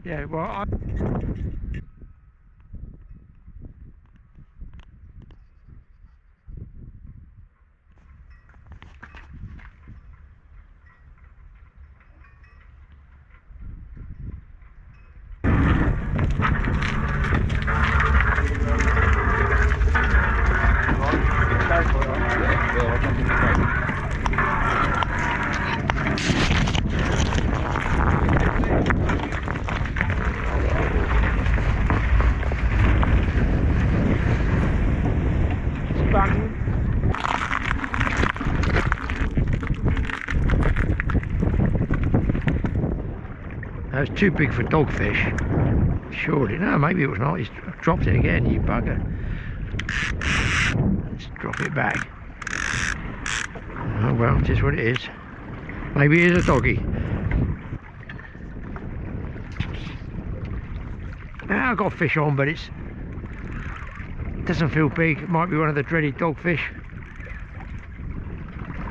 Yeah, well, that was too big for dogfish. Surely, no, maybe it was not. He's dropped it again, you bugger. Let's drop it back. Oh well, just what it is. Maybe it is a doggy. Now I've got fish on, but it doesn't feel big. It might be one of the dreaded dogfish.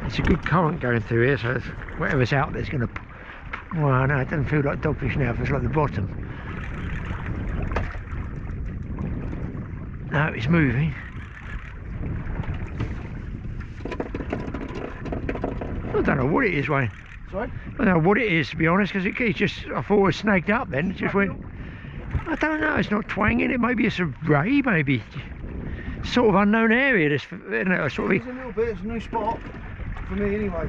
It's a good current going through here, so whatever's out there's going to... Well, no, it doesn't feel like dogfish now. It feels like the bottom. No, it's moving. I don't know what it is, Wayne. Sorry? I don't know what it is, to be honest, because it just... I thought it was snagged up then. It just went... I don't know, it's not twanging it. Maybe it's a ray, maybe. Sort of unknown area, this, isn't it? Sort of... It's a little bit, it's a new spot for me anyway.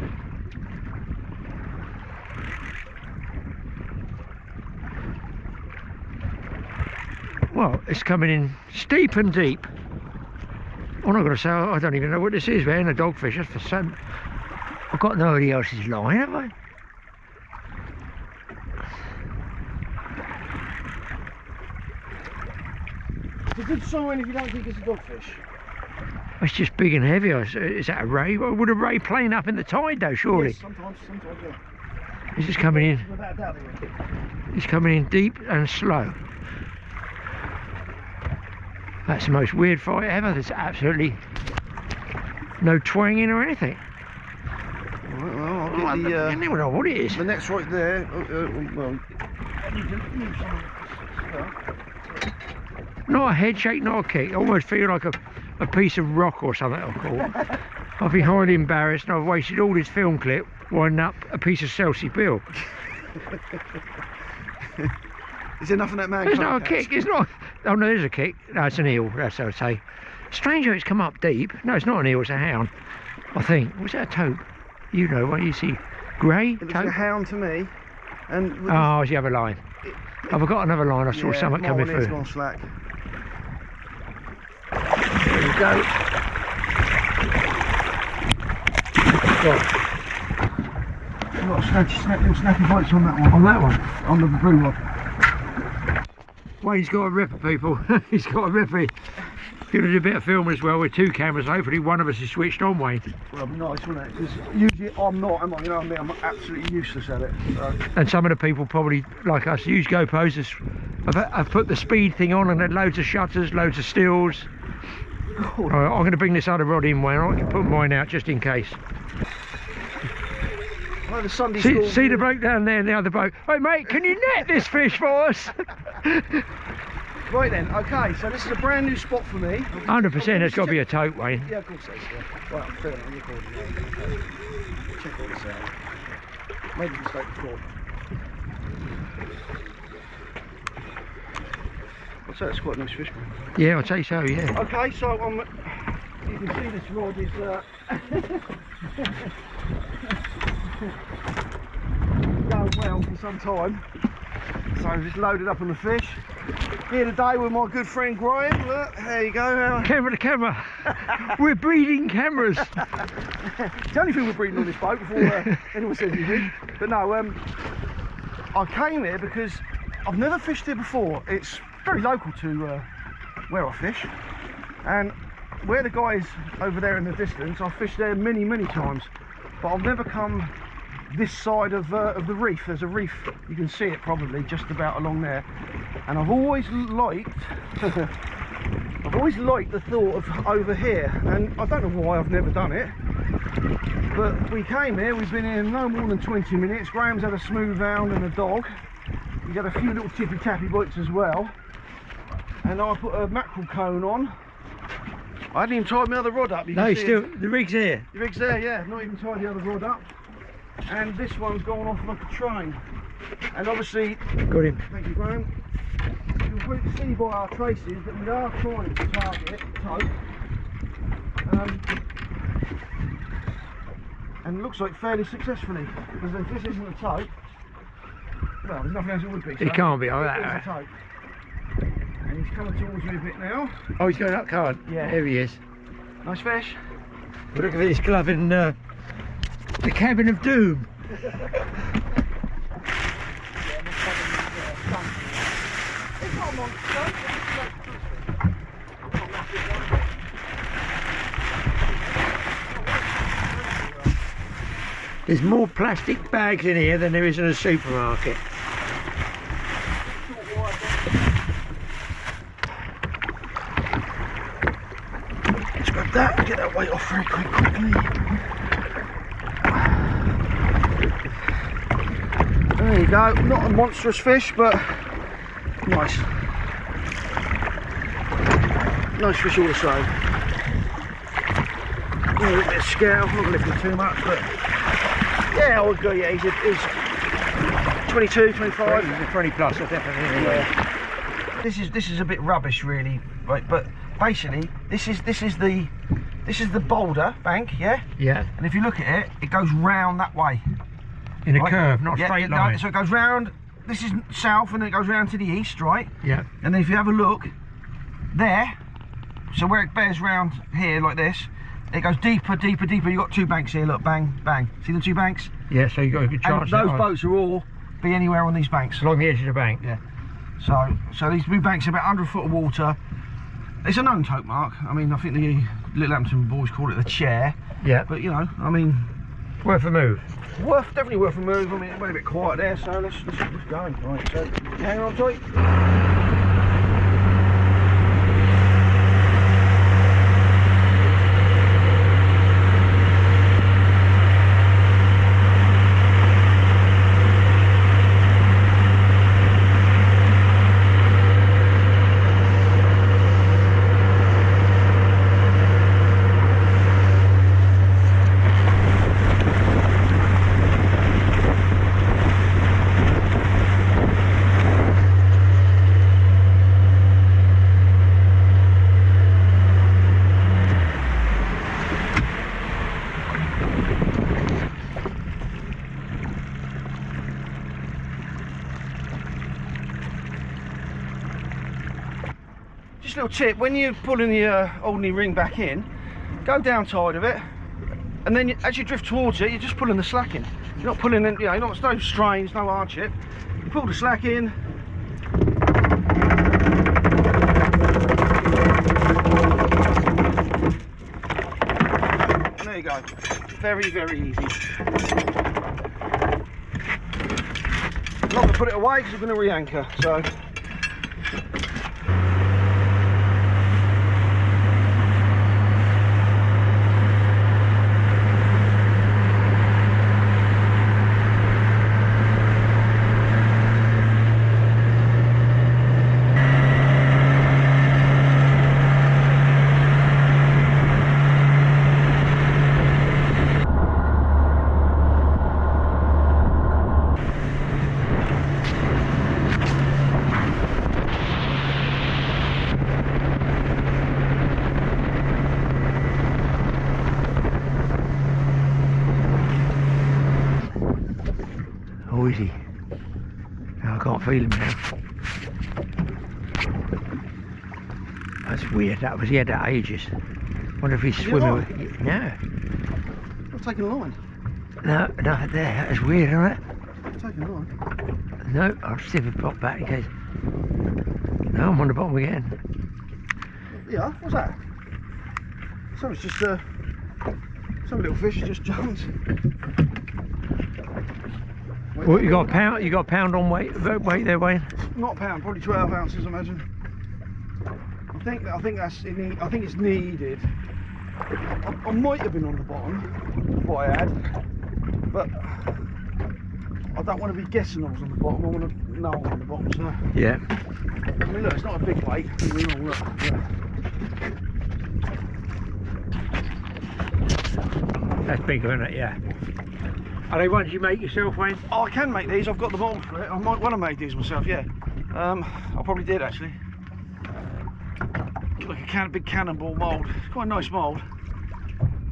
Well, it's coming in steep and deep. I'm not going to say, I don't even know what this is, man, a dogfish. That's for some... I've got nobody else's line, have I? It's a good sign if you don't think it's a dogfish. It's just big and heavy. Is that a ray? Well, would a ray plane up in the tide though, surely? Yes, sometimes, yeah. It's just coming in. Without a doubt they will. It's coming in deep and slow. That's the most weird fight ever. There's absolutely no twanging or anything. Right, well, I'll get I don't even know what it is. the net's right there. Well, Not a head shake, not a kick. I almost feel like a piece of rock or something I've caught. I've been highly embarrassed and I've wasted all this film clip winding up a piece of Chelsea bill. is there nothing that man There's can't not a catch? kick, it's not. Oh no, there's a kick. No, it's an eel, that's what I'd say. Strange how it's come up deep. No, it's not an eel, it's a hound, I think. Was that a taupe? You know, what you see? Grey? It looks like a hound to me. And oh, it's the other line. Have I got another line? I saw something coming through. Gone slack. There we go. Got little snappy bites on that one. On that one? On the blue one. Wayne's got a ripper, people. He's got a ripper. Gonna do a bit of filming as well with two cameras. Hopefully one of us is switched on, Wayne. Well, it'd be nice, wouldn't it? Because usually I'm not, am I? You know what I mean? I'm absolutely useless at it. So. And some of the people probably, like us, use GoPros. I've put the speed thing on and had loads of shutters, loads of stills. All right, I'm going to bring this other rod in, Wayne. I can put mine out just in case. Like the Sunday school. See the bloke down there in the other boat. Hey mate, can you net this fish for us? Right then, okay, so this is a brand new spot for me. 100%, it's got to be a tote, Wayne. Yeah, of course it is, yeah. Right, I'm filming, I'm recording now. Check all this out. Made a mistake before. I'd say it's quite a nice fish, man. Yeah, I'd say so, yeah. Okay, so you can see this rod is going well for some time. So I've just loaded up on the fish. Here today with my good friend Graeme. Look, there you go. Camera to camera. We're breeding cameras. It's the only thing we're breeding on this boat before anyone says anything. But no, I came here because I've never fished here before. It's very local to where I fish. And where the guys over there in the distance, I've fished there many times. But I've never come this side of the reef. There's a reef, you can see it probably just about along there, and I've always liked the thought of over here, and I don't know why I've never done it, but we came here, we've been here no more than 20 minutes. Graham's had a smooth hound and a dog, You get a few little tippy tappy bites as well. And I put a mackerel cone on. I hadn't even tied my other rod up. No, still, the rig's here. The rig's there, yeah. Not even tied the other rod up. And this one's gone off like a train. And obviously, Got him. thank you, Graeme. You can see by our traces that we are trying to target tote. And it looks like fairly successfully. Because if this isn't a tote, well, there's nothing else it would be. It can't be like It's a that. tote. And he's coming towards me a bit now. Oh, he's going up card. Yeah. There he is. Nice fish. But look at this glove in the cabin of doom. There's more plastic bags in here than there is in a supermarket. Let's grab that and get that weight off very quickly. There you go. Not a monstrous fish, but nice. Nice fish all the same. A little bit of scale, not lifting too much, but yeah, I would go. Yeah, he's 22, 25. He's a 20 plus, definitely. Anyway. Yeah. This is a bit rubbish, really. Right, but basically, this is the boulder bank, yeah. Yeah. And if you look at it, it goes round that way. In a right? curve, not Yeah, straight no, line. so it goes round. This is south, and then it goes round to the east, right? Yeah. And then if you have a look there, so where it bears round here like this, it goes deeper, deeper, deeper. You've got two banks here, look, bang, bang. See the two banks? Yeah, so you got a good chance. And those boats are all be anywhere on these banks. along the edge of the bank. Yeah. So these two banks are about 100 foot of water. It's a known tote mark. I mean, I think the Little Hampton boys call it the chair. Yeah. But you know, I mean, Worth a move. definitely worth a move. I mean, it went a bit quiet there, so let's go. Right, so hang on tight. Just a little tip, when you're pulling the ordinary ring back in, go down side of it, and then as you drift towards it, you're just pulling the slack in. You're not pulling in, you know, there's no strains, no hardship. You pull the slack in. And there you go. Very, very easy. I'm not going to put it away because we're going to re-anchor, so. Oh, is he? No, I can't feel him now. That's weird. That was, he had that ages. Wonder if he's swimming with. No. I'm taking a line. No, there. That's weird, isn't it? I'm taking a line. No, I'll see if it popped back in case. No, I'm on the bottom again. Yeah, what's that? So it's just some little fish just jumped. Well, you got a pound. You got a pound on weight there, Wayne. Not a pound, probably 12 ounces, I imagine. I think it's needed. I might have been on the bottom, what I had, but I don't want to be guessing I was on the bottom. I want to know I'm on the bottom. So Yeah. I mean, look, it's not a big weight. Look. That's bigger, isn't it? Yeah. Are they ones you make yourself, Wayne? Oh, I can make these. I've got the mould for it. I might want to make these myself. Yeah. I probably did actually. Like a big cannonball mould. It's quite a nice mould.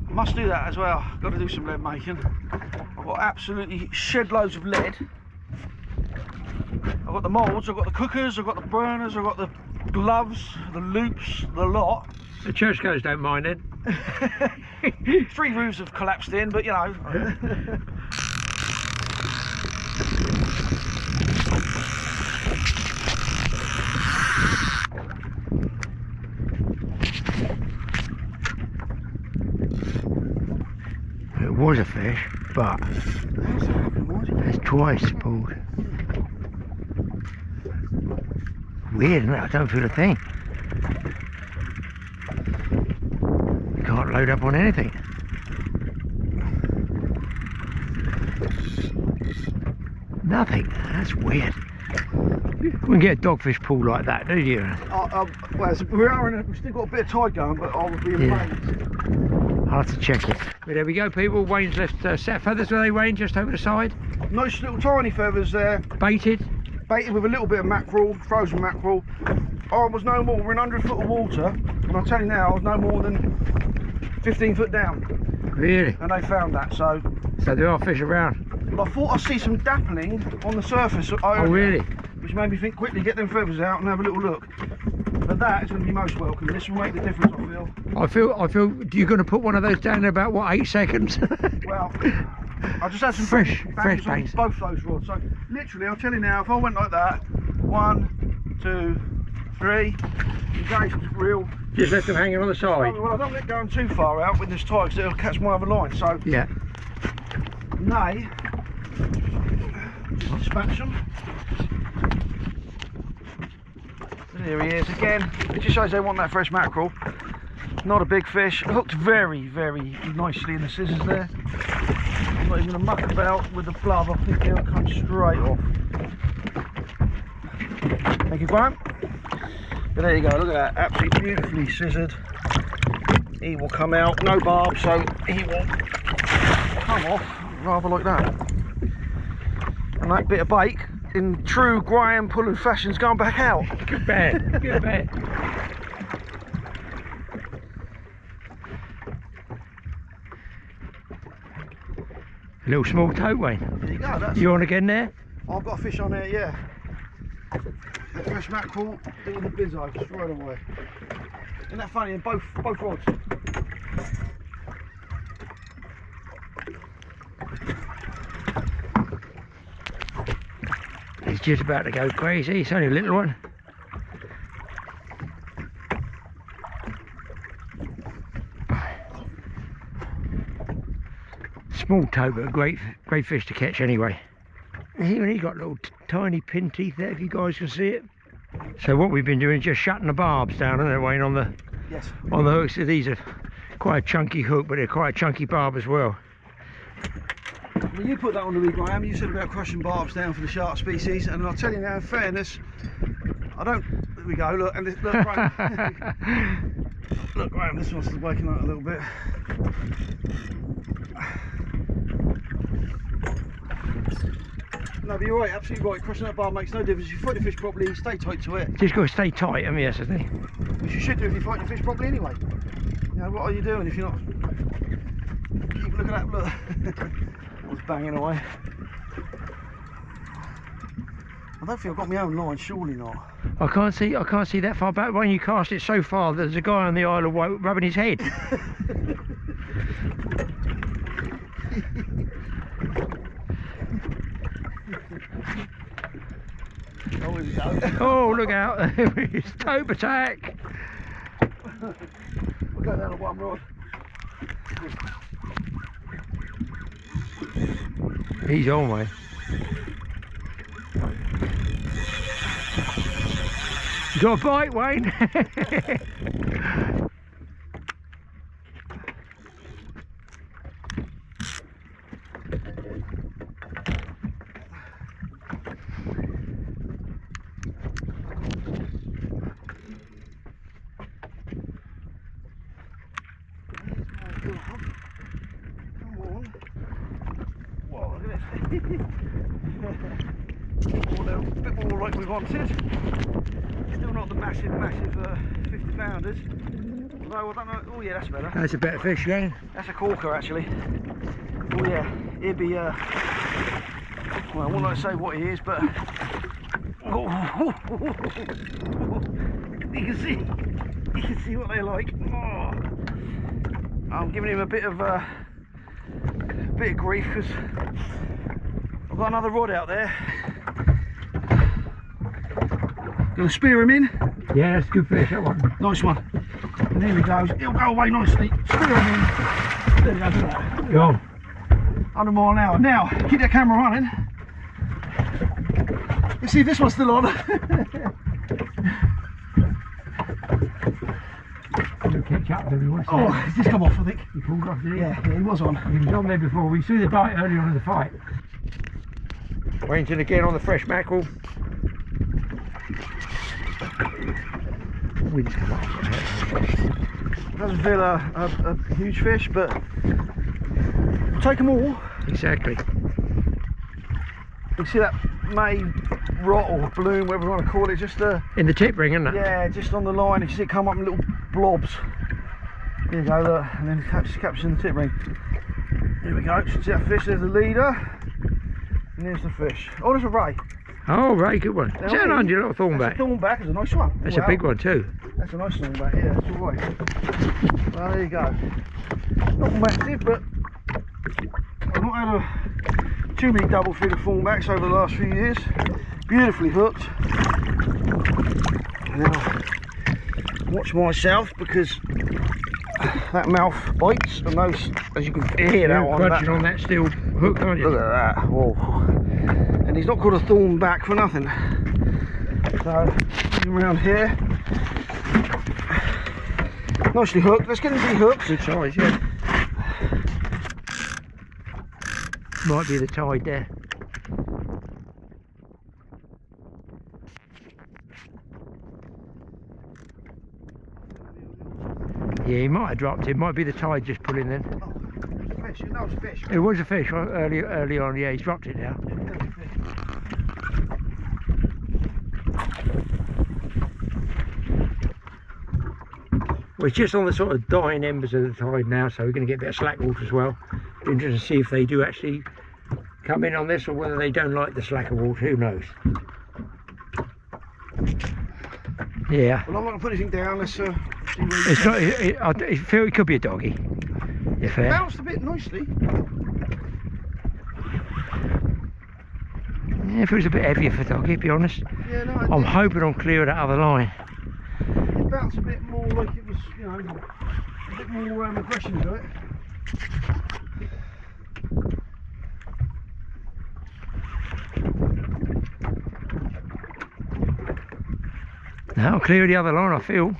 Must do that as well. Got to do some lead making. I've got absolutely shed loads of lead. I've got the moulds, I've got the cookers, I've got the burners, I've got the gloves, the loops, the lot. The churchgoers don't mind it. 3 roofs have collapsed in, but you know. It was a fish, but it's twice pulled. Weird, isn't it? I don't feel a thing. You can't load up on anything. Nothing. That's weird. You wouldn't get a dogfish pool like that, do you? Well, we've still got a bit of tide going, but I would be amazed. I'll have to check it. But there we go, people. Wayne's left set feathers where they, Wayne, just over the side. Nice little tiny feathers there. Baited. Baited with a little bit of mackerel, frozen mackerel. I was no more, we're in 100 foot of water, and I'll tell you now, I was no more than 15 foot down. Really? And they found that, so there are fish around. But I thought I see some dappling on the surface. Oh, really? Which made me think quickly get them feathers out and have a little look. But that is going to be most welcome. This will make the difference, I feel. I feel. You're going to put one of those down in about what, 8 seconds? Well, I just had some fresh bangs on bangs. both those rods. So literally, I'll tell you now, if I went like that, 1, 2, 3, engage the reel. Just left them hanging on the side. Well, I don't let going too far out with this tide because it'll catch my other line. So yeah. Nay, just dispatch them. There he is again. It just shows they want that fresh mackerel. Not a big fish. Hooked very, very nicely in the scissors there. I'm not even going to muck about with the blub. I think they'll come straight off. Thank you, Graeme. But there you go. Look at that. Absolutely beautifully scissored. He will come out. No barb, so he will come off rather like that. And that bit of bait, in true Graeme pulling fashion, is going back out. Good bet. Good bet. A little small tote, Wayne. There you go. That's you on again there? I've got a fish on there, yeah. The fresh mackerel doing the bizzo just right away. Isn't that funny? In both rods. He's just about to go crazy. It's only a little one. Small tote, but a great fish to catch anyway. He's got little tiny pin teeth there, if you guys can see it. So what we've been doing is just shutting the barbs down, isn't it, Wayne, on the on the hooks. So these are quite a chunky hook, but they're quite a chunky barb as well. Well, you put that on the rig, Graeme. You said about crushing barbs down for the shark species, and I'll tell you now, in fairness, I don't. There we go. Look, and this, look, Graeme. Look, Graeme. This one's waking up a little bit. No, but you're right, absolutely right. Crushing that barb makes no difference. If you fight the fish properly, stay tight to it. Just got to stay tight, yes, isn't he? Which you should do if you fight the fish properly anyway. You know, what are you doing if you're not? Keep looking at that, look. I was banging away. I don't think I've got my own line, surely not. I can't see that far back. When you cast it so far, there's a guy on the Isle of Wight rubbing his head. Oh, here we go. Oh, look out. It's tope attack. We'll go down to one rod. He's on, Wayne. You got a bite, Wayne? A bit more like we wanted. Still not the massive 50 pounders. Although I don't know. Oh yeah, that's better. That's a better fish, yeah. That's a corker actually. Oh yeah, he'd be well, I won't like to say what he is, but you can see what they're like. Oh. I'm giving him a bit of grief because I've got another rod out there. Gonna spear him in. Yeah, that's a good fish, that one. Nice one. And there he goes. He'll go away nicely. Spear him in. There we go. Look at that. Go on. 100 mile an hour. Now, keep that camera running. Let's see if this one's still on. He'll catch up with everyone. Oh, he's just come off, I think. He pulled off, did he? Yeah, he was on. He was on there before. We saw the bite earlier on in the fight. Wayne's in again on the fresh mackerel. Wind's come up. Doesn't feel a huge fish, but we'll take them all. Exactly. You see that May rot or bloom, whatever you want to call it, just in the tip ring, isn't it? yeah, just on the line. You see it come up in little blobs. Here you go, look, and then captures in the tip ring. Here we go. See that fish? There's the leader, and there's the fish. Oh, there's a ray. Oh, right, good one. Is that a little thornback? That's a thornback. It's a nice one. That's a big one too. That's a nice thornback. Yeah, that's all right. Well, there you go. Not massive, but I've not had too many double figure thornbacks over the last few years. Beautifully hooked. Now, watch myself because that mouth bites, and those, as you can hear, that one. Crunching on that steel hook, aren't you? Look at that. Whoa. And he's not called a thornback for nothing. So, around here. Nicely hooked. Let's get him de-hooked. Good size, yeah. Might be the tide there. Yeah, he might have dropped it. Might be the tide just pulling in. Oh, fish. That was a fish. It was a fish early on. Yeah, he's dropped it now. Well, it's just on the sort of dying embers of the tide now, so we're going to get a bit of slack water as well. Be interested to see if they do actually come in on this or whether they don't like the slacker water. Who knows? Yeah. Well, I'm not going to put anything down. Let's see where It's not. I feel it could be a doggy. If it bounced a bit nicely. Yeah, if it was a bit heavier for doggy, to be honest. Yeah, no. I'm hoping I'm clear of that other line. It bounced a bit more like it was, you know, a bit more aggression to it. Now I'm clear of the other line, I feel.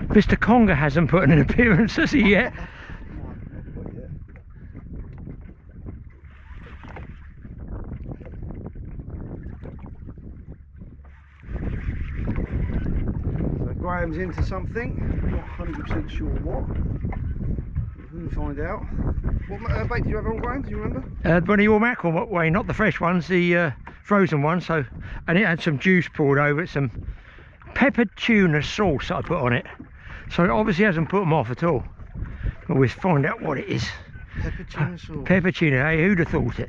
Mr. Conger hasn't put in an appearance, has he yet? So Graham's into something, not 100% sure what. We'll find out. What bait did you have on, Graham? Do you remember? One of your mackerel, Wayne, not the fresh ones, the frozen ones. So, and it had some juice poured over it, some peppered tuna sauce I put on it. So it obviously hasn't put them off at all. But we'll find out what it is. Pepper tuna sauce. Pepper tuna, hey, who'd have thought it?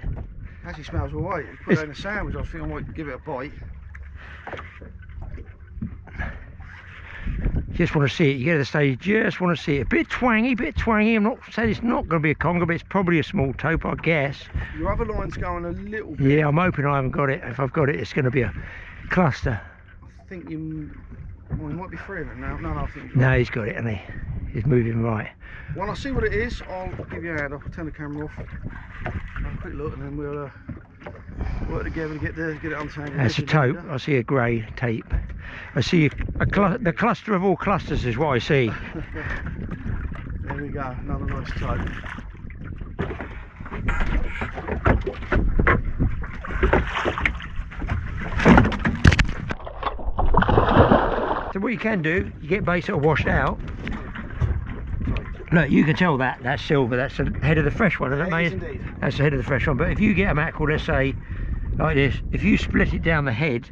Actually smells alright. Put it in a sandwich, I think I might give it a bite. Just want to see it. You get to the stage, just want to see it. A bit twangy, I'm not saying it's not going to be a conger, but it's probably a small taupe, I guess. Your other line's going a little bit. Yeah, I'm hoping I haven't got it. If I've got it, it's going to be a cluster. I think you... Well, he might be free of it now. No, I think... No, he's got it, hasn't he? He's moving right. When I see what it is, I'll give you a hand. I'll turn the camera off. Have a quick look, and then we'll work together to get it untangled. That's a taupe. I see a grey tape. I see the cluster of all clusters is what I see. There we go. Another nice taupe. So what you can do, you get base that are washed out. Look, you can tell that that's silver. That's the head of the fresh one, isn't it, mate? Indeed. That's the head of the fresh one. But if you get a mackerel, let's say like this, if you split it down the head,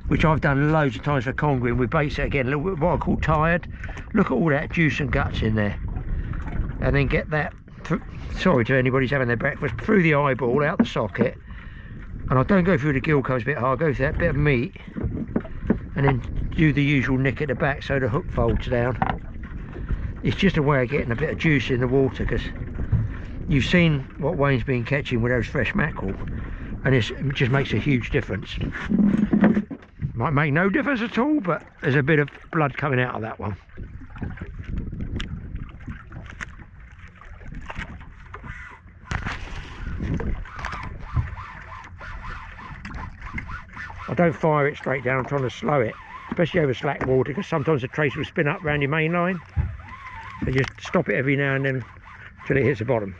which I've done loads of times for congring with baits that again, a little bit what I call tired. Look at all that juice and guts in there, and then get that. Sorry to anybody who's having their breakfast, through the eyeball, out the socket, and I don't go through the gill comes a bit hard. I go through that bit of meat, and then do the usual nick at the back so the hook folds down. It's just a way of getting a bit of juice in the water, because you've seen what Wayne's been catching with those fresh mackerel, and it just makes a huge difference. Might make no difference at all, but there's a bit of blood coming out of that one. I don't fire it straight down, I'm trying to slow it, especially over slack water, because sometimes the trace will spin up around your main line. So just stop it every now and then till it hits the bottom.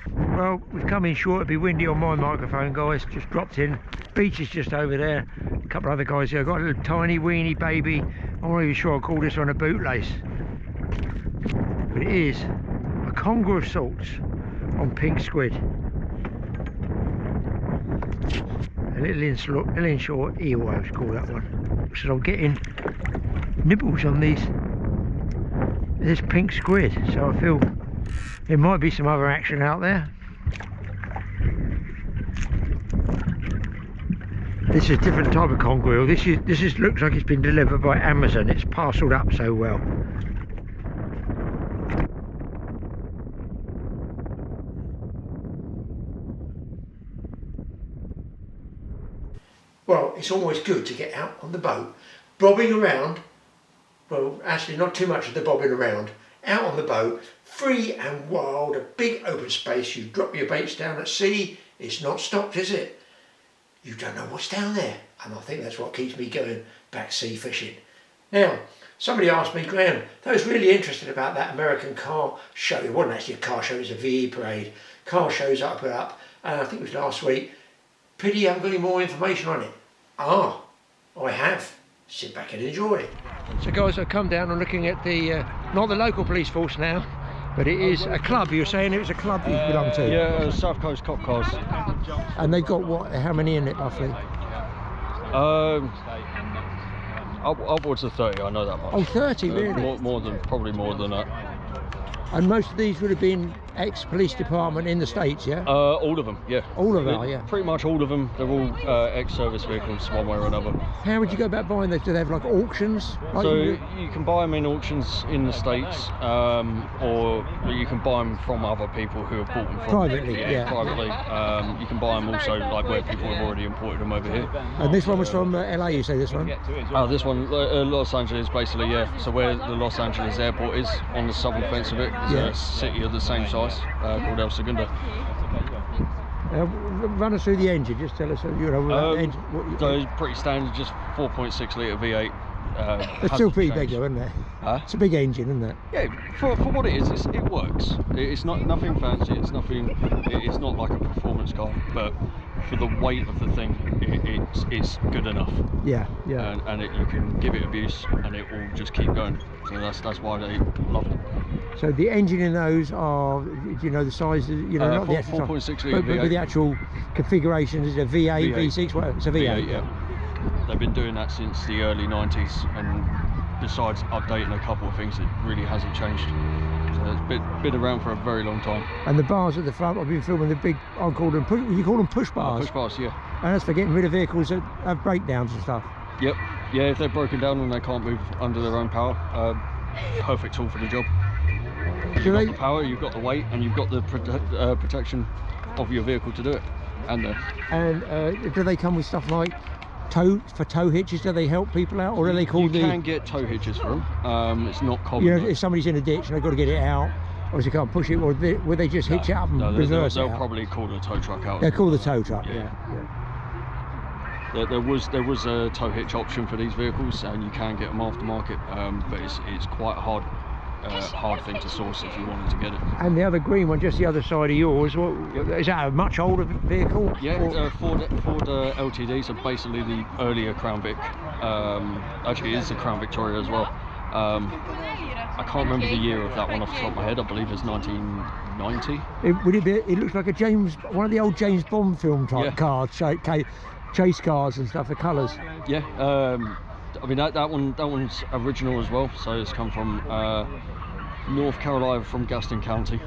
Well, we've come in short, it'll be windy on my microphone, guys. Just dropped in. Beach is just over there. A couple of other guys here. I've got a little tiny weeny baby. I'm not even sure I'll call this one a bootlace, but it is a conger of sorts on pink squid. A little inshore eel, I would call that one. So I'm getting nibbles on this pink squid, so I feel there might be some other action out there. This is a different type of conger eel. This looks like it's been delivered by Amazon. It's parcelled up so well. Well, it's always good to get out on the boat, bobbing around. Well, actually not too much of the bobbing around. Out on the boat, free and wild, a big open space. You drop your baits down at sea. It's not stocked, is it? You don't know what's down there, and I think that's what keeps me going back sea fishing. Now, somebody asked me, Graeme, I was really interested about that American car show. It wasn't actually a car show, it was a VE parade. Car shows up and up, and I think it was last week. Pity you haven't got any more information on it. Ah, I have. Sit back and enjoy. So guys, I've come down and looking at the, not the local police force now, but it is a club. You were saying it was a club you belong to? Yeah, South Coast Cop Cars. And they've got what, how many in it roughly? Upwards of 30, I know that much. Oh, 30 really? Probably more than that. And most of these would have been ex-police department in the States, yeah? All of them, yeah. All of them, yeah? Pretty much all of them. They're all ex-service vehicles, one way or another. How would you go about buying those? Do they have like auctions? Like so you can buy them in auctions in the States, or you can buy them from other people who have bought them from privately, yeah. Privately. You can buy them also like where people have already imported them over here. And this one was from LA, you say, this one? This one, Los Angeles, basically, yeah. So where the Los Angeles airport is, on the southern fence of it, there's a city of the same size called El Segundo. Run us through the engine, just tell us, you know, engine, so it's pretty standard, just 4.6 litre V8. It's still pretty big though, isn't it? Huh? It's a big engine, isn't it? Yeah, for what it is, it works. It's not nothing fancy. It's nothing. It's not like a performance car, but for the weight of the thing, it's good enough. Yeah, yeah. And you can give it abuse, and it will just keep going. So that's why they love it. So the engine in those are, you know, the sizes, you know, not the actual 4.6 litre but the actual configuration is a V8, V6. Well, it's a V8. Yeah. They've been doing that since the early 90s, and besides updating a couple of things, it really hasn't changed. So it's been around for a very long time. And the bars at the front, I've been filming the big, I call them, you call them push bars? Push bars, yeah. And that's for getting rid of vehicles that have breakdowns and stuff? Yep. Yeah, if they're broken down and they can't move under their own power, perfect tool for the job. You've got the power, you've got the weight, and you've got the protection of your vehicle to do it. And do they come with stuff like tow hitches? Do they help people out, or are they called? You can get tow hitches for them. It's not common. You know, if somebody's in a ditch and they've got to get it out, obviously can't push it, or will they just hitch it up and reverse it? They'll probably call the tow truck out. They'll call the tow truck. Yeah. There was a tow hitch option for these vehicles, and you can get them aftermarket, but it's quite hard hard thing to source if you wanted to get it. And the other green one, just the other side of yours, is that a much older vehicle? Yeah, it's Ford LTD, so basically the earlier Crown Vic. Actually, it is a Crown Victoria as well. I can't remember the year of that one off the top of my head. I believe it's 1990. It looks like one of the old James Bond film type cars, chase cars and stuff, the colours. Yeah, I mean that one's original as well. So it's come from North Carolina, from Gaston County,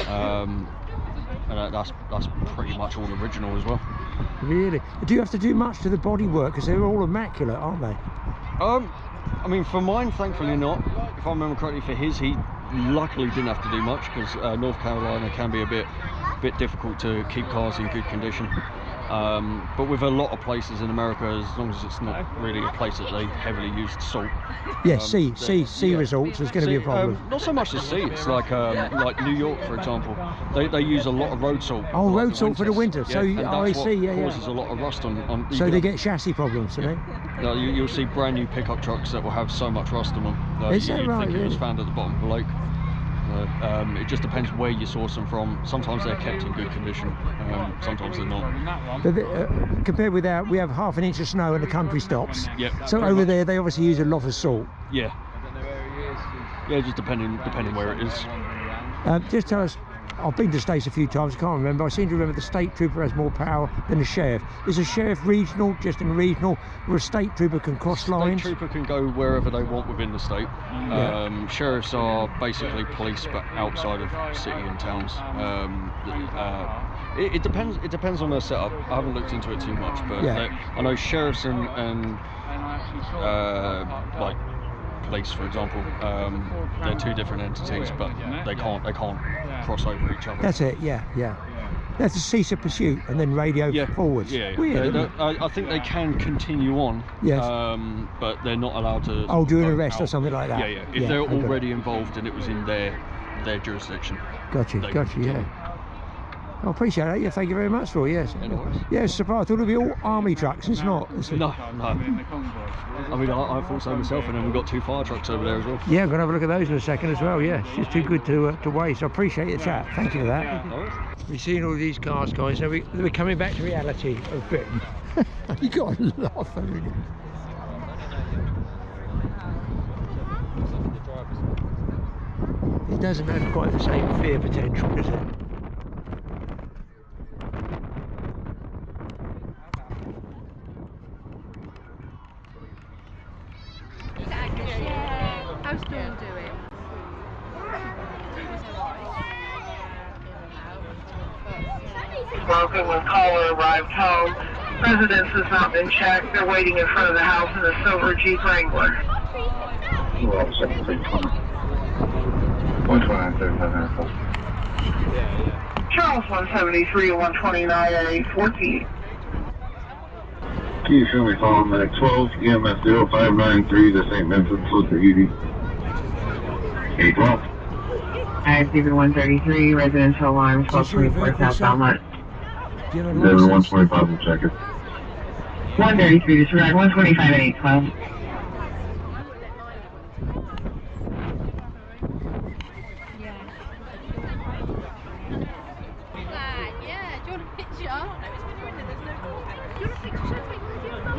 and that's pretty much all original as well. Really? Do you have to do much to the bodywork, because they're all immaculate, aren't they? I mean, for mine, thankfully not. If I remember correctly, for his, he luckily didn't have to do much, because North Carolina can be a bit difficult to keep cars in good condition. But with a lot of places in America, as long as it's not really a place that they heavily use salt. Yes, sea resorts, there's going to be a problem. Not so much the sea. It's like New York, for example. They use a lot of road salt. Oh, road salt for the winter. So I see. Yeah, causes a lot of rust on. So they get chassis problems, don't they? You'll see brand new pickup trucks that will have so much rust on them. Is that right? Think it was found at the bottom of the lake. It just depends where you source them from. Sometimes they're kept in good condition, sometimes they're not. But compared with that, we have half an inch of snow and the country stops. Yeah. So over there, they obviously use a lot of salt. Yeah. Yeah, just depending where it is. Just tell us. I've been to the States a few times, I can't remember. I seem to remember the state trooper has more power than the sheriff. Is a sheriff regional, just in regional, or a state trooper can cross lines? State trooper can go wherever they want within the state. Sheriffs are basically police, but outside of city and towns. It depends on their setup. I haven't looked into it too much, but I know sheriffs and like police, for example, they're two different entities, but they can't cross over each other. That's it. Yeah. That's a cease of pursuit and then radio forwards. Yeah. Weird, I think they can continue on. Yes. But they're not allowed to. Oh, do an arrest or something like that. Yeah. If they're already involved and it was in their jurisdiction. Gotcha. Yeah. I appreciate that. Yeah, thank you very much for it. Yes. Yeah, it's surprised. I thought it'd be all army trucks. It's not. No. I mean, I thought so myself, and then we've got 2 fire trucks over there as well. Yeah, I'm going to have a look at those in a second as well. Yeah, it's just too good to waste. I appreciate the chat. Thank you for that. We've seen all these cars, guys. So we're coming back to reality of Britain. You got to laugh, haven't you? It doesn't have quite the same fear potential, does it? How's Dawn doing? Broken when caller arrived home. Residence has not been checked. They're waiting in front of the house in a silver Jeep Wrangler. Charles 173 to 129A 14. Can you show me call them at 12 EMS 0593 to St. Memphis, Filter Edie. 812. I see 133, residential alarm 1224 southbound lot. 125 will check it. 133 disregard, 125 at 812. Yeah, do you want a picture? No, it's with the window, there's no door. Do you want a picture? Show me.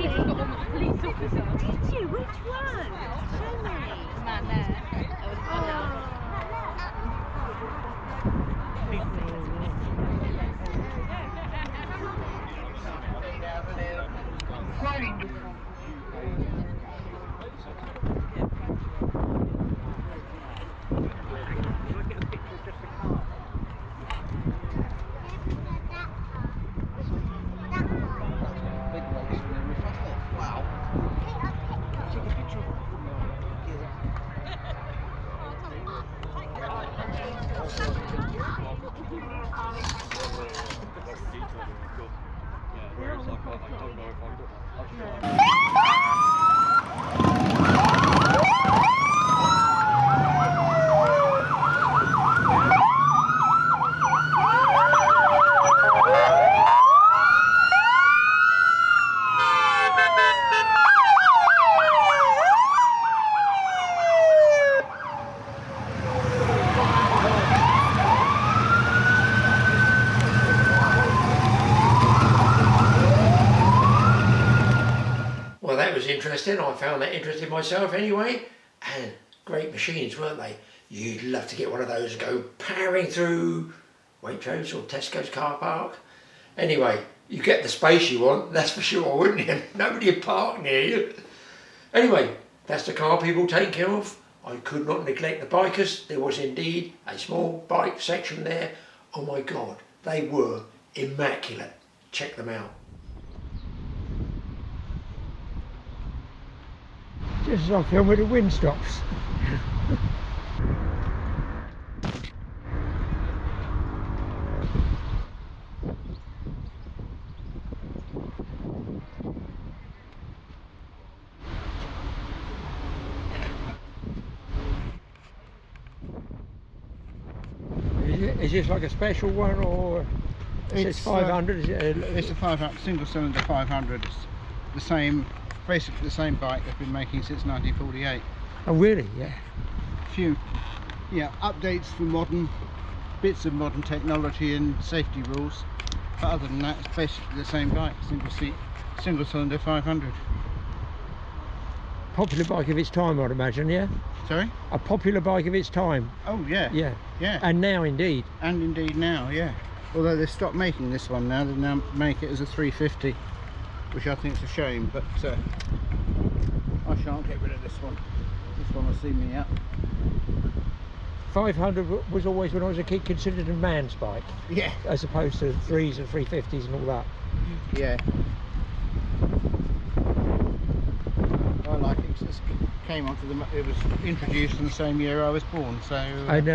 He's got one with the police officer. Did you? Which one? Show me. Man there. That was one. that was interesting. I found that interesting myself anyway. And great machines, weren't they? You'd love to get one of those and go powering through Waitrose or Tesco's car park. Anyway, you get the space you want, that's for sure, wouldn't you? Nobody would park near you. Anyway, that's the car people take care of. I could not neglect the bikers. There was indeed a small bike section there. Oh my God, they were immaculate. Check them out. Just as I film where the wind stops. Is this like a special one, or it's 500? Is it it's a 500 single cylinder 500. It's the same, basically the same bike they've been making since 1948. Oh really? Yeah. Few, yeah, updates for modern bits of modern technology and safety rules. But other than that, it's basically the same bike, single seat, single cylinder 500. Popular bike of its time, I'd imagine. Yeah. Sorry? A popular bike of its time. Oh yeah. Yeah. Yeah. And now indeed. And indeed now, yeah. Although they've stopped making this one now, they now make it as a 350, which I think is a shame, but I shan't get rid of this one. This one will see me out. 500 was always, when I was a kid, considered a man's bike. Yeah. As opposed to 3s and 350s and all that. Yeah. I like it. It came onto the. It was introduced in the same year I was born. So. And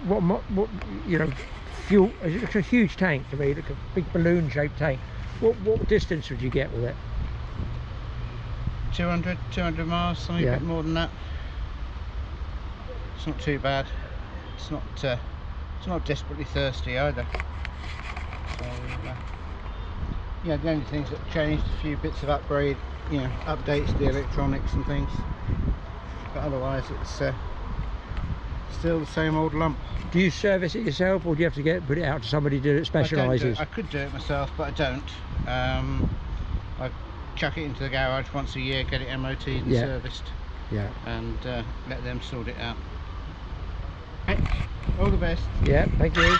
what you know, fuel. It looks a huge tank to me. Like a big balloon-shaped tank. What distance would you get with it? 200 miles, something a bit more than that. It's not too bad. It's not desperately thirsty either. So yeah, the only things that have changed, a few bits of upgrade, you know, updates to the electronics and things, but otherwise it's still the same old lump. Do you service it yourself, or do you have to put it out to somebody that specialises? I could do it myself, but I don't. I chuck it into the garage once a year, get it MOT'd and serviced, and let them sort it out. All the best. Yeah, thank you.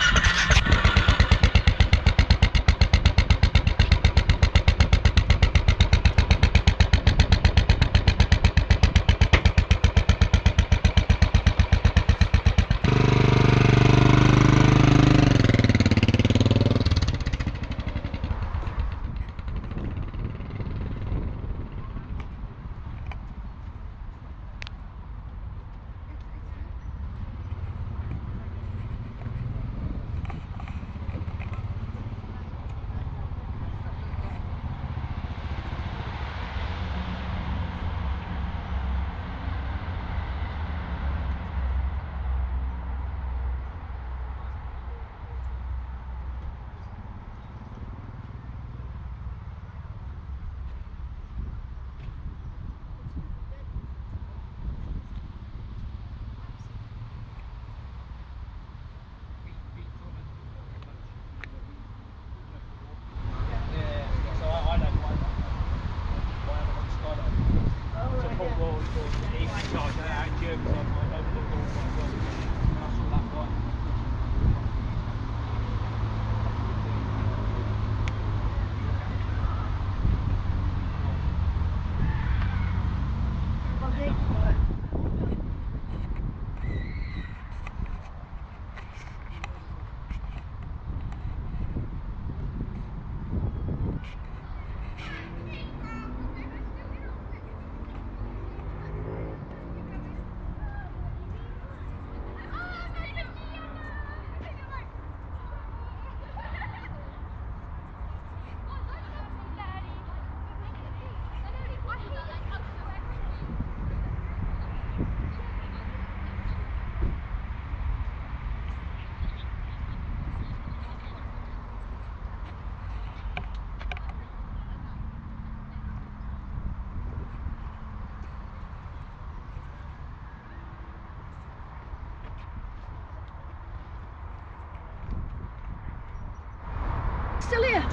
Still here.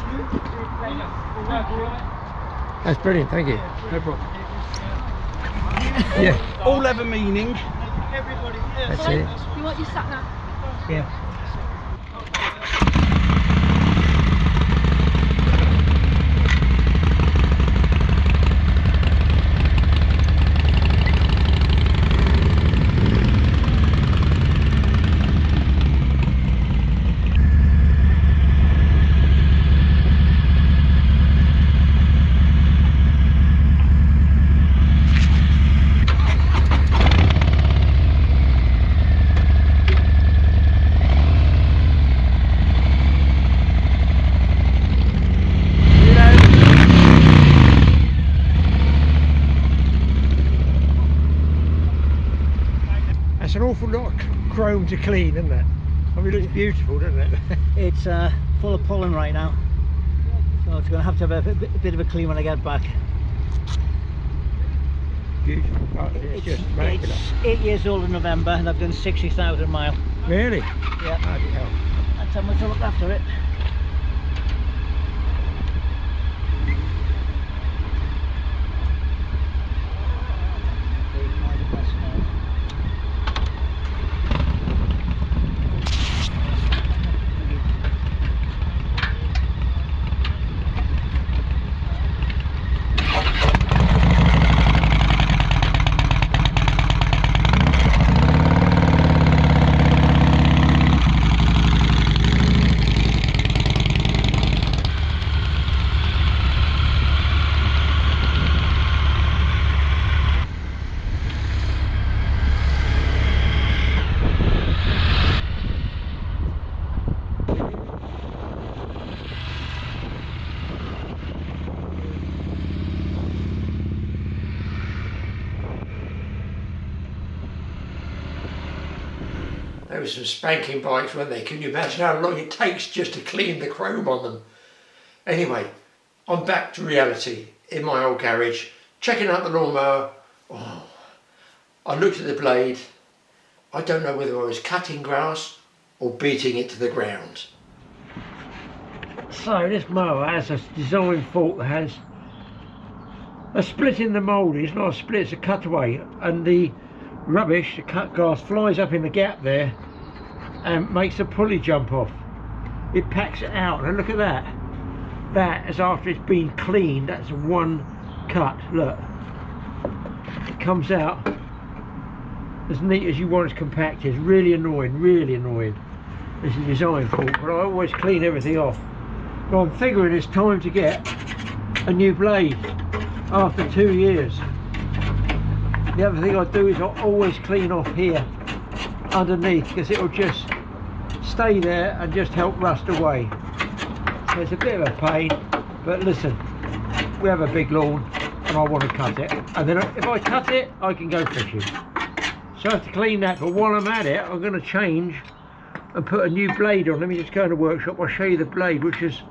That's brilliant, thank you. No problem. Yeah, All ever meaning. that's it. You want your sat nav? Yeah. That's an awful lot of chrome to clean, isn't it? I mean, it looks beautiful, doesn't it? It's full of pollen right now, so it's going to have a bit of a clean when I get back. Beautiful. Oh, it's just immaculate. It's 8 years old in November and I've done 60,000 miles. Really? Yeah. Bloody hell. That's how much I look after it. They were some spanking bikes, weren't they? Can you imagine how long it takes just to clean the chrome on them? Anyway, I'm back to reality in my old garage, checking out the lawnmower. Oh, I looked at the blade. I don't know whether I was cutting grass or beating it to the ground. So this mower has a design fault that has a split in the mould. It's not a split, it's a cutaway, and the rubbish, the cut grass, flies up in the gap there and makes the pulley jump off. It packs it out, and look at that. That is after it's been cleaned. That's one cut. Look, it comes out as neat as you want. It's compacted. It's really annoying, really annoying. It's a design fault, but I always clean everything off. But I'm figuring it's time to get a new blade after 2 years. The other thing I do is I always clean off here underneath, because it'll just stay there and just help rust away. So it's a bit of a pain, but listen, we have a big lawn and I want to cut it, and then if I cut it I can go fishing. So I have to clean that, but while I'm at it I'm going to change and put a new blade on. Let me just go in the workshop. I'll show you the blade, which has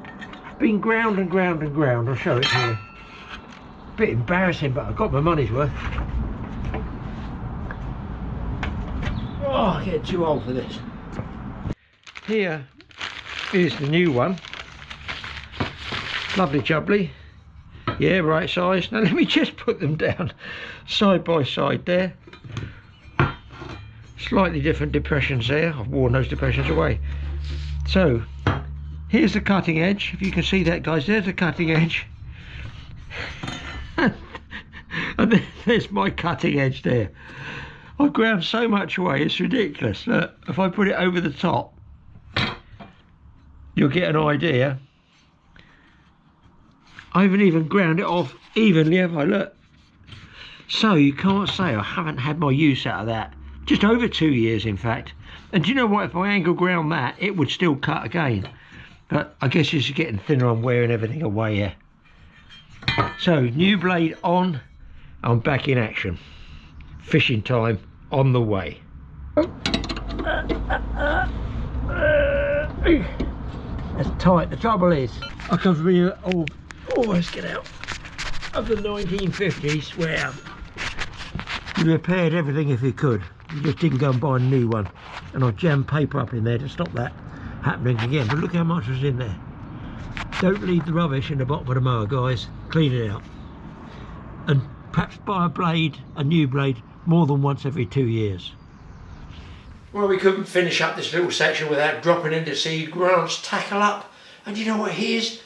been ground and ground and ground. I'll show it to you. A bit embarrassing, but I got my money's worth. Oh, I'm getting too old for this. Here is the new one. Lovely jubbly. Yeah, right size. Now let me just put them down side by side there. Slightly different depressions there. I've worn those depressions away. So here's the cutting edge. If you can see that, guys, there's the cutting edge. And then there's my cutting edge there. I've ground so much away, it's ridiculous. Look, if I put it over the top, you'll get an idea. I haven't even ground it off evenly, have I? Look. So you can't say I haven't had my use out of that. Just over 2 years, in fact. And do you know what? If I angle ground that, it would still cut again. But I guess it's getting thinner, I'm wearing everything away here. So, new blade on, I'm back in action. Fishing time on the way. That's tight. The trouble is, I come from here, let's get out, of the 1950s, where you repaired everything if you could. You just didn't go and buy a new one. And I jammed paper up in there to stop that happening again. But look how much was in there. Don't leave the rubbish in the bottom of the mower, guys. Clean it out. And perhaps buy a new blade, more than once every 2 years. Well, we couldn't finish up this little section without dropping in to see Grant's tackle up. And you know what he is?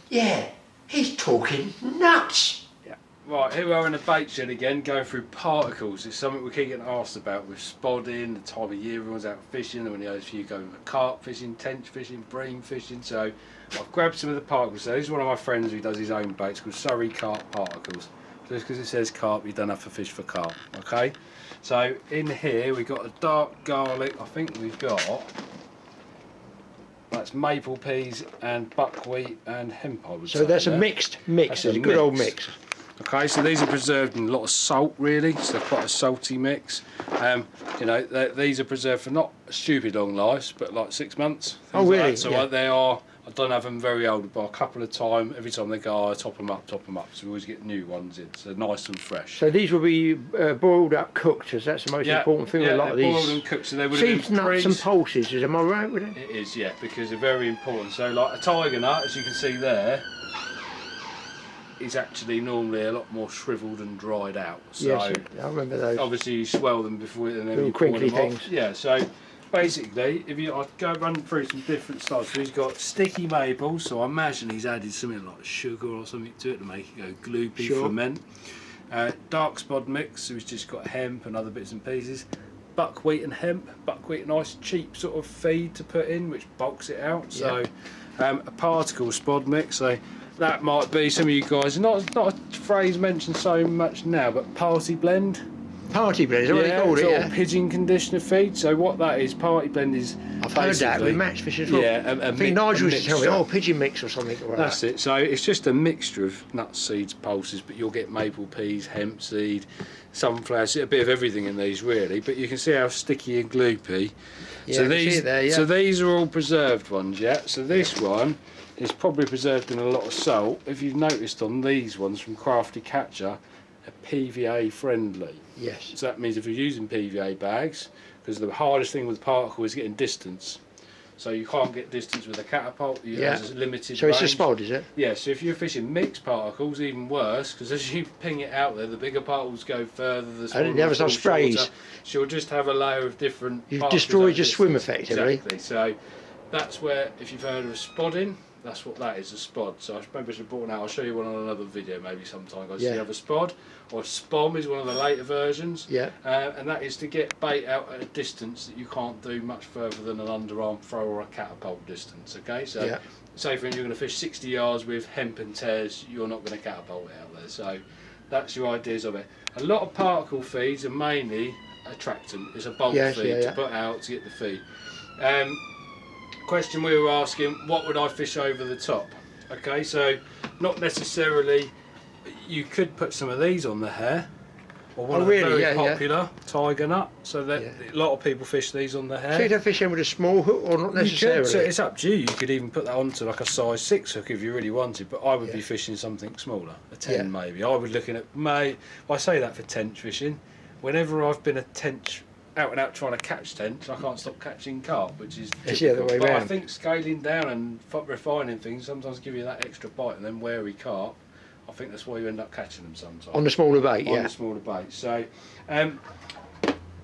Yeah, he's talking nuts. Yeah. Right, here we are in the bait shed again, going through particles. It's something we keep getting asked about with spodding, the time of year everyone's out fishing, and when the others you go carp fishing, tench fishing, bream fishing. So I've grabbed some of the particles. So this is one of my friends who does his own baits called Surrey Carp Particles. Just because it says carp, you don't have to fish for carp, okay? So in here we've got a dark garlic, I think we've got, that's maple peas and buckwheat and hemp, I would say. So that's a mixed mix, it's a good old mix. Okay, so these are preserved in a lot of salt really, so they're quite a salty mix. You know, these are preserved for not stupid long lives, but like 6 months. Oh really? Like so they are, I don't have them very old, but a couple of times, every time they go, I top them up. So we always get new ones in, so nice and fresh. So these will be boiled up, cooked, as that's the most important thing with a lot of these. Boiled and cooked, so they would seeds, nuts and pulses, am I right with it? It is, yeah, because they're very important. So like a tiger nut, as you can see there, is actually normally a lot more shriveled and dried out. So yes, I remember those. Obviously you swell them before and then little you pull crinkly them things. off. Yeah, so basically, I'd go run through some different styles. So he's got sticky maple, so I imagine he's added something like sugar or something to it to make it go gloopy, ferment. Dark spod mix, so he's just got hemp and other bits and pieces. Buckwheat and hemp. Buckwheat, nice cheap sort of feed to put in, which bulks it out. So a particle spod mix. So that might be some of you guys. Not a phrase mentioned so much now, but party blend. Party blend, is that what they call it? Yeah, pigeon conditioner feed. So what that is, party blend is. I've heard that with match fish as well. Yeah, I think Nigel used to tell me, oh, pigeon mix or something like that. That's it. So it's just a mixture of nuts, seeds, pulses, but you'll get maple peas, hemp seed, sunflower seed, a bit of everything in these really. But you can see how sticky and gloopy. Yeah, so I can see it there, yeah. So these are all preserved ones, yeah. So this one is probably preserved in a lot of salt. If you've noticed on these ones from Crafty Catcher, are PVA friendly. Yes. So that means if you're using PVA bags, because the hardest thing with particle is getting distance. So you can't get distance with a catapult. You have a limited So range. it's a spod, is it? Yeah. So if you're fishing mixed particles, even worse, because as you ping it out there, the bigger particles go further. The smaller never fall sprays. shorter. So you'll just have a layer of different. You've destroyed your swim effectively. Exactly. So that's where, if you've heard of spodding, that's what that is, a spod. So maybe I should have brought one out. I'll show you one on another video maybe sometime, guys. So you have a spod, or spom is one of the later versions. Yeah. And that is to get bait out at a distance that you can't do much further than an underarm throw or a catapult distance. Okay, so say for instance you're going to fish 60 yards with hemp and tears, you're not going to catapult it out there. So that's your ideas of it. A lot of particle feeds are mainly attractant. It's a bulk feed to put out to get the feed. Question we were asking, what would I fish over the top? Okay, so not necessarily. You could put some of these on the hair, or one of the very popular tiger nut. So that a lot of people fish these on the hair. So you'd fish them with a small hook, or not necessarily? So it's up to you. You could even put that onto like a size 6 hook if you really wanted. But I would be fishing something smaller, a 10 maybe. I would looking at I say that for tench fishing. Whenever I've been a tench out and out trying to catch tench, I can't stop catching carp, which is the other way but round. I think scaling down and refining things sometimes give you that extra bite, and then wary carp, I think that's why you end up catching them sometimes. On the smaller bait, on the smaller bait. So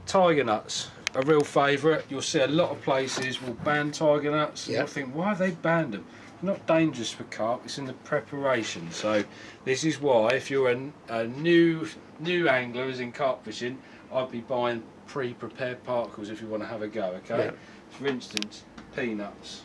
tiger nuts, a real favourite. You'll see a lot of places will ban tiger nuts. You'll think, why have they banned them? They're not dangerous for carp, it's in the preparation. So this is why, if you're a new angler as in carp fishing, I'd be buying pre-prepared particles if you want to have a go, okay? For instance, peanuts.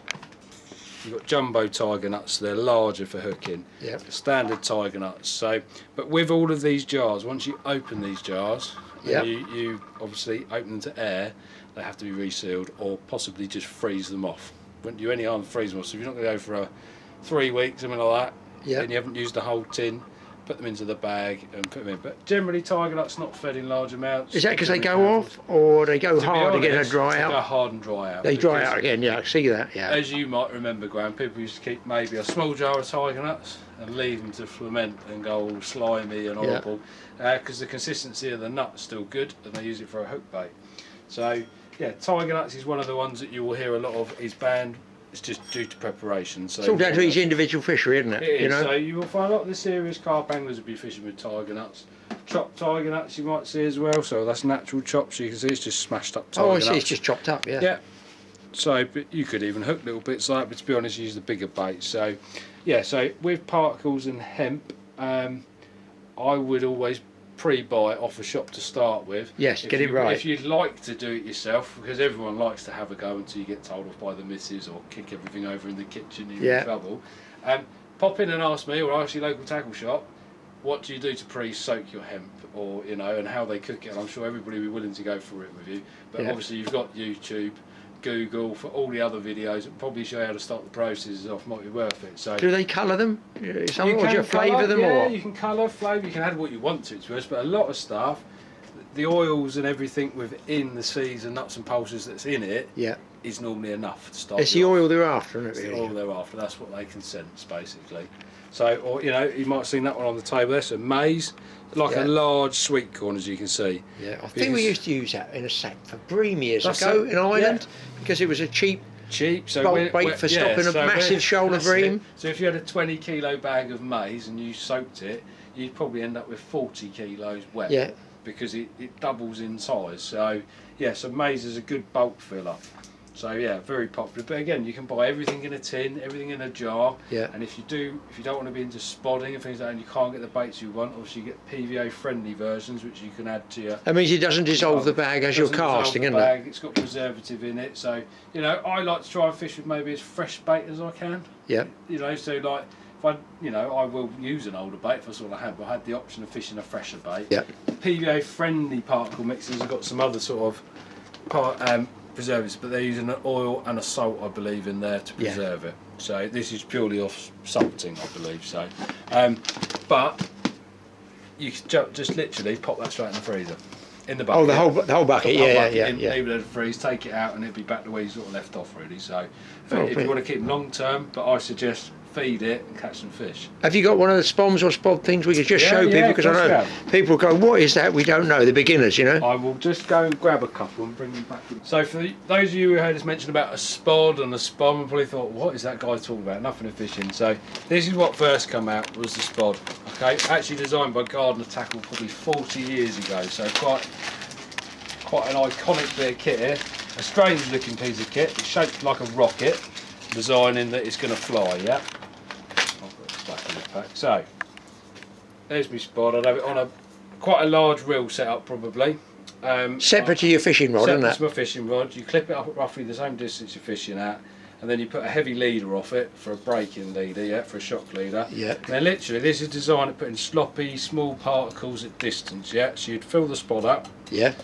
You've got jumbo tiger nuts, they're larger for hooking. Standard tiger nuts. So, but with all of these jars, once you open these jars, and you obviously open them to air, they have to be resealed or possibly just freeze them off. Wouldn't do any harm to freeze them off. So if you're not going to go for 3 weeks, something like that, and you haven't used the whole tin, put them into the bag and put them in. But generally tiger nuts not fed in large amounts. Is that because they go off, or they go hard again and dry out? They go hard and dry out. They dry out again, I see that, As you might remember, Graham, people used to keep maybe a small jar of tiger nuts and leave them to ferment and go all slimy and horrible, because the consistency of the nut's still good and they use it for a hook bait. So yeah, tiger nuts is one of the ones that you will hear a lot of is banned. It's just due to preparation. So it's all down to each individual fishery, isn't it? It is. So you will find a lot of the serious carp anglers will be fishing with tiger nuts. chopped tiger nuts you might see as well. So that's natural chops. So you can see it's just smashed up tiger Oh, I nuts. see. It's just chopped up. Yeah. Yeah. So but you could even hook little bits like that, but to be honest, use the bigger bait. So yeah. So with particles and hemp, I would always pre-buy it off a shop to start with. Yes, get it right. If you'd like to do it yourself, because everyone likes to have a go until you get told off by the missus or kick everything over in the kitchen and you're in trouble. Pop in and ask me or ask your local tackle shop, what do you do to pre-soak your hemp, or you know, and how they cook it. And I'm sure everybody will be willing to go through it with you. But obviously you've got YouTube, Google for all the other videos that probably show you how to start the processes off. Might be worth it. So do they colour them? You Or flavour them? Yeah, or you can colour, flavour. You can add what you want to it, but a lot of stuff, the oils and everything within the seeds and nuts and pulses that's in it, is normally enough to start. It's the oil they're after, isn't it? It's the oil they're after. That's what they can sense, basically. So, or you know, you might have seen that one on the table there. So maize, like a large sweet corn, as you can see. Yeah, I think we used to use that in a sack for bream years ago in Ireland because it was a cheap so bulk bait for stopping a massive shoal of bream. So if you had a 20 kilo bag of maize and you soaked it, you'd probably end up with 40 kilos wet. Yeah. Because it doubles in size. So yeah, so maize is a good bulk filler. So yeah, very popular. But again, you can buy everything in a tin, everything in a jar. Yeah. And if you don't want to be into spodding and things like that, and you can't get the baits you want, obviously you get PVA friendly versions, which you can add to your. That means it doesn't dissolve the bag as you're casting, isn't it? It's got preservative in it, so you know I like to try and fish with maybe as fresh bait as I can. Yeah. You know, so like if I will use an older bait if that's all I had, but I had the option of fishing a fresher bait. Yeah. PVA friendly particle mixers have got some other sort of preservatives, but they're using an oil and a salt, I believe, in there to preserve it. So this is purely off salting, I believe. So, but you can just literally pop that straight in the freezer, in the bucket. Oh, the whole bucket, Leave it in the freeze, take it out, and it'll be back the way you sort of left off, really. So, if you want to keep them long term, but I suggest feed it and catch some fish. Have you got one of the spoms or spod things we could just show people? Because I know people go, what is that? We don't know, the beginners, you know. I will just go and grab a couple and bring them back. So for those of you who heard us mention about a spod and a spom and probably thought, what is that guy talking about? Nothing of fishing. So this is what first come out, was the spod. Okay, actually designed by Gardner Tackle probably 40 years ago. So quite an iconic bit of kit here. A strange looking piece of kit. It's shaped like a rocket, designing that it's going to fly, yeah? I'll put this back in the pack. So, there's my spod. I'd have it on quite a large reel setup, probably. Separate to your fishing rod, isn't that? Separate to my fishing rod. You clip it up at roughly the same distance you're fishing at, and then you put a heavy leader off it for a braking leader, yeah, for a shock leader. Yeah. And then literally, this is designed at putting sloppy, small particles at distance, yeah? So you'd fill the spod up. Yeah.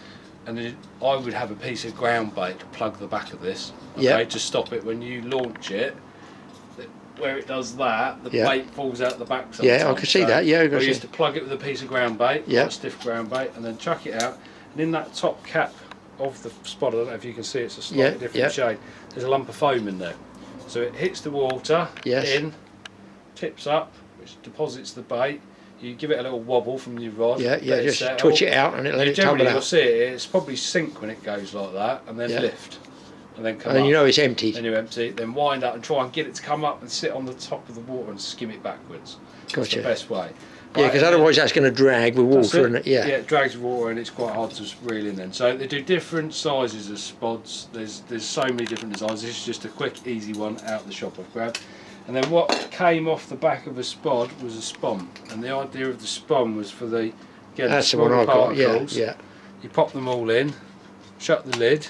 And then I would have a piece of ground bait to plug the back of this, okay, to stop it when you launch it. Where it does that, the bait falls out the back sometimes. Yeah, I can see that. Yeah, I used to plug it with a piece of ground bait, like stiff ground bait, and then chuck it out. And in that top cap of the spot, I don't know if you can see, it's a slightly different shade. There's a lump of foam in there, so it hits the water, in, tips up, which deposits the bait. You give it a little wobble from your rod. Yeah, just twitch it out and let it tumble out. You'll see it. It's probably sink when it goes like that, and then lift, and then come up. And then you know it's empty. Then you empty it, then wind up and try and get it to come up and sit on the top of the water and skim it backwards. That's the best way. Yeah, because otherwise that's going to drag with water in it. Yeah. Yeah, it drags with water and it's quite hard to reel in then. So they do different sizes of spods. There's so many different designs. This is just a quick, easy one out of the shop I've grabbed. And then what came off the back of a spod was a spom, and the idea of the spom was for the small particles. Yeah. You pop them all in, shut the lid,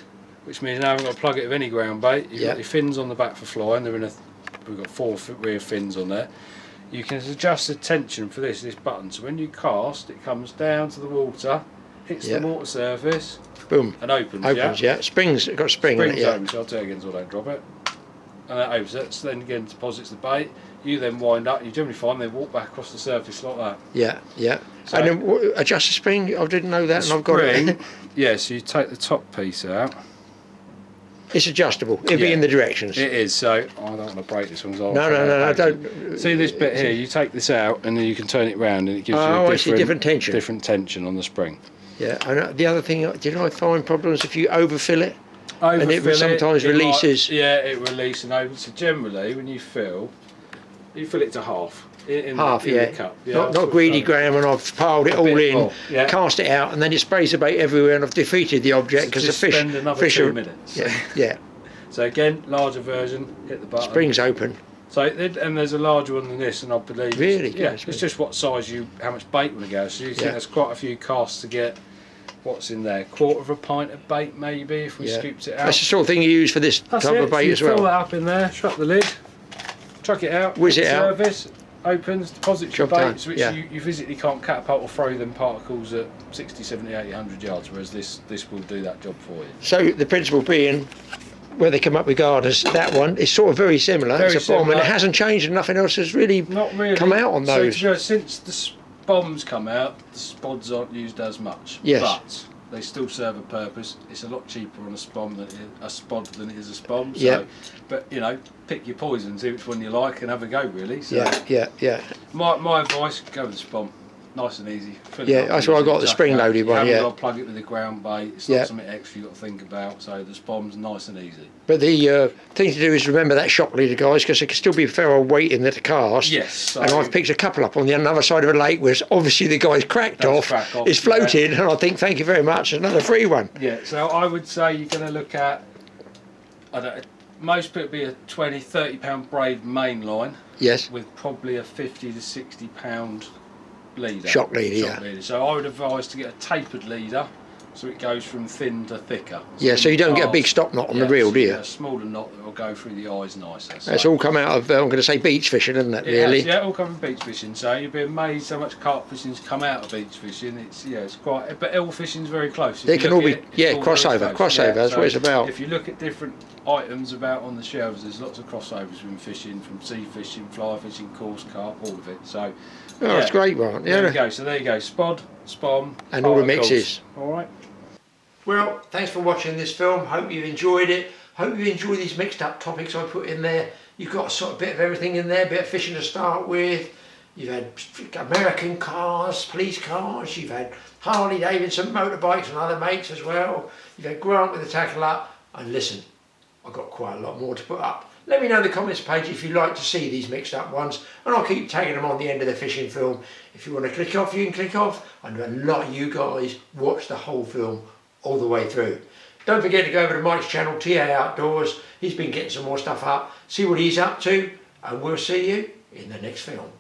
which means now I haven't got to plug it with any ground bait. You've got your fins on the back for flying. We've got 4 rear fins on there. You can adjust the tension for this button. So when you cast, it comes down to the water, hits the water surface, boom, and opens. Springs. It's got a spring in it. Yeah. Open, so I'll do it again so I don't drop it. And that opens it, so then again deposits the bait. You then wind up, you generally find they walk back across the surface like that. Yeah, yeah. So and then adjust the spring, I didn't know that, and I've got it. Yeah, so you take the top piece out. It's adjustable, it'll be in the directions. It is, so I don't want to break this one. No, don't. See this bit here, you take this out and then you can turn it round and it gives you a different tension. Different tension on the spring. Yeah, and the other thing, did I find problems if you overfill it? And it sometimes releases. It releases and opens. So generally, when you fill it to half. in half, the cup. Yeah, not greedy, Graham, and I've piled it all in, more, yeah. cast it out, and then it sprays the bait everywhere, and I've defeated the object because the fish. Spend another fish 2 are, minutes. Yeah. So again, larger version. Hit the button. Spring's open. So and there's a larger one than this, and I believe really, it's just what size how much bait will go. So you think there's quite a few casts to get. What's in there? 1/4 pint of bait, maybe, if we scooped it out. That's the sort of thing you use for this type of bait as well. Fill that up in there, shut the lid, chuck it out, whiz it out. Service, opens, deposits your Job baits, which you physically can't catapult or throw them particles at 60, 70, 80, 100 yards, whereas this will do that job for you. So the principle being, where they come up with garters, that one is sort of very similar. It's a bomb, and it hasn't changed, and nothing else has really come out on those. So since the bombs come out, the spods aren't used as much. Yes. But they still serve a purpose. It's a lot cheaper on a spod than a spom. So, yeah. But you know, pick your poison, see which one you like, and have a go. Really. So yeah. My advice: go with the spom. Nice and easy. That's why I got the spring-loaded one. You haven't got to plug it with the ground bait. It's not something extra you've got to think about. So the spom's nice and easy. But the thing to do is remember that shock leader, guys, because there can still be a fair old weight in there to cast. Yes. So and I've picked a couple up on the other side of a lake where obviously the guy's cracked off. It's floated, and I think, thank you very much, another free one. Yeah. So I would say you're going to look at, I don't know, most people be a 20, 30 pound braid main line. Yes. With probably a 50 to 60 pound leader. Shock leader. So I would advise to get a tapered leader, so it goes from thin to thicker. So you don't get a big stop knot on the reel, do you? A smaller knot that will go through the eyes nicer. That's all come out of, I'm going to say, beach fishing, isn't it, really? Yeah, all come from beach fishing. So you'd be amazed how much carp fishing's come out of beach fishing. It's quite, but eel fishing's very close. They can all be, crossover. That's what it's about. If you look at different items about on the shelves, there's lots of crossovers from fishing, from sea fishing, fly fishing, coarse carp, all of it. So it's great, right? There you go. So there you go. Spod, spom, and all the mixes. All right. Well, thanks for watching this film. Hope you've enjoyed it. Hope you enjoy these mixed up topics I put in there. You've got a sort of bit of everything in there. A bit of fishing to start with. You've had American cars, police cars. You've had Harley Davidson motorbikes and other makes as well. You've had Grant with the tackle up. And listen, I've got quite a lot more to put up. Let me know in the comments page if you'd like to see these mixed up ones, and I'll keep tagging them on the end of the fishing film. If you want to click off, you can click off. I know a lot of you guys watch the whole film all the way through. Don't forget to go over to Mike's channel, TA Outdoors. He's been getting some more stuff up. See what he's up to, and we'll see you in the next film.